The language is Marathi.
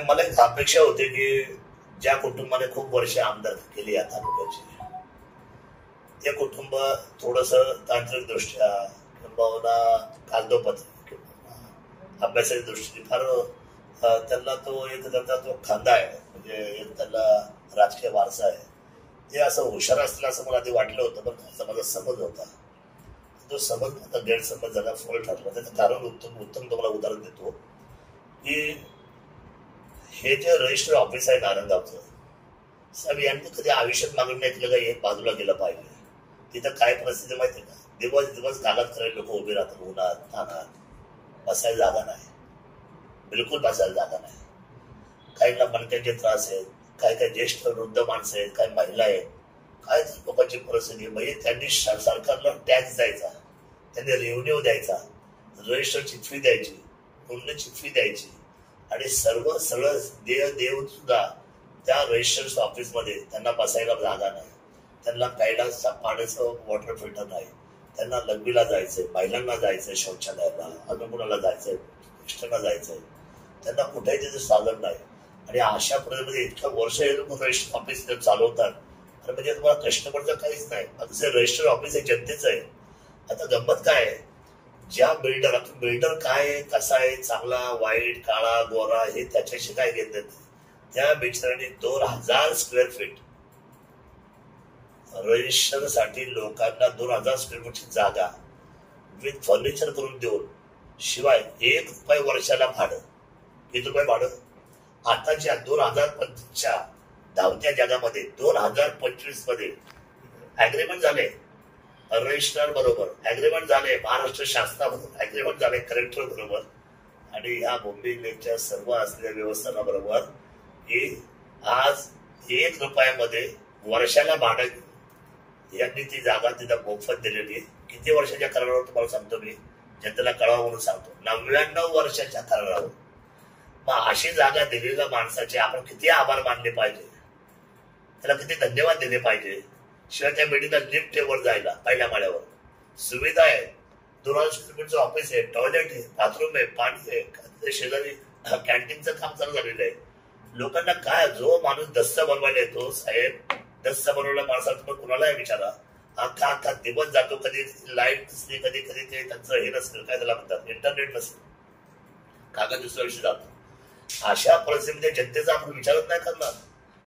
मला एक अपेक्षा होती की ज्या कुटुंबाने खूप वर्ष आमदारकी केली या तालुक्याची, ते कुटुंब थोडस तांत्रिक दृष्ट्या किंबहुना कागदोपत्री किंवा अभ्यासाच्या दृष्टीने फार त्यांना तो एक त्यांचा तो खांदा आहे, म्हणजे एक त्यांना राजकीय वारसा आहे, ते असं हुशार असतील असं मला आधी वाटलं होतं. पण असा माझा समज होता, तो समज आता गैरसमज झाला, फळ ठरला. त्याचं कारण उत्तम तुम्हाला उदाहरण देतो की हे जे रजिस्टर ऑफिस आहे नारायणगावचं, साहेब यांनी कधी आयुष्यात मागणी नाही केलं का एक बाजूला गेलं पाहिजे. तिथं काय परिस्थिती माहिती आहे का, दिवस दिवस कागद करायला लोक उभे राहतात, उन्हात तानात, बसायला जागा नाही, बिलकुल बसायला जागा नाही. काहींना मणक्यांचे त्रास आहेत, काही ज्येष्ठ वृद्ध माणसं आहेत, काही महिला आहेत, काय लोकांची परिस्थिती. म्हणजे त्यांनी सरकारला टॅक्स द्यायचा, त्यांनी रेव्हन्यू द्यायचा, रजिस्टरची फी द्यायची, नोंदणीची फी द्यायची, आणि सर्व सगळं देव सुद्धा त्या रजिस्टर ऑफिसमध्ये त्यांना बसायला जागा नाही, त्यांना प्यायला पाण्याचं वॉटर फिल्टर नाही, त्यांना लघवीला जायचंय, महिलांना जायचंय, शौचालयाला, अजून कुणाला जायचंय, ज्येष्ठांना जायचंय, त्यांना कुठेही त्याचं साधन नाही. आणि अशा परिस्थितीमध्ये इतकं वर्ष हे लोक रजिस्टर ऑफिस चालवतात. आणि म्हणजे तुम्हाला कस्टमरचं काहीच नाही. आता रजिस्टर ऑफिस हे जनतेचं आहे. आता गंमत काय आहे, ज्या बिल्डर काय आहे, कसा आहे, चांगला वाईट, काळा गोरा, हे त्याच्याशी काय घेत नाही. त्या बिचाराने 2000 स्क्वेअर फीट रजिस्टर साठी लोकांना 2000 स्क्वेअर फीटची जागा विथ फर्निचर करून देऊन, शिवाय ₹1 वर्षाला भाडं. किती रुपये भाडं? आताच्या 2025च्या धावत्या जगामध्ये 2025 मध्ये अग्रीमेंट झाले रजिस्ट्रार बरोबर, अग्रीमेंट झाले महाराष्ट्र शासनाबरोबर, अग्रीमेंट झाले कलेक्टर बरोबर, आणि ह्या मुंबईच्या सर्व असलेल्या व्यवस्थापनाबरोबर की आज ₹1 वर्षाला भाडं यांनी ती जागा तिथं मोफत दिलेली. किती वर्षाच्या करारावर तुम्हाला सांगतो मी, जनतेला कळावं म्हणून सांगतो, 99 वर्षाच्या करारावर. मग अशी जागा दिलेल्या माणसाचे आपण किती आभार मानले पाहिजे, त्याला किती धन्यवाद दिले पाहिजे. शिवाय त्या बिल्डिंगला लिफ्ट आहे, वर जायला पहिल्या माळ्यावर सुविधा आहे, 2000 स्क्वेअर फीटचं ऑफिस आहे, टॉयलेट आहे, बाथरूम आहे, पाणी आहे, शेजारी कॅन्टीनचं काम चालू झालेलं आहे. लोकांना काय, जो माणूस दस्ता बनवायला येतो साहेब, दस्ता बनवलेल्या माणसाला तुम्ही कुणालाही विचारा, अख्खा दिवस जातो, कधी लाईट नसते, कधी कधी ते त्यांचं हे नसेल, काय त्याला म्हणतात, इंटरनेट नसेल, कागद दुसऱ्या दिवशी जातो. अशा परिस्थितीमध्ये जनतेचा आपण विचारच नाही करणार.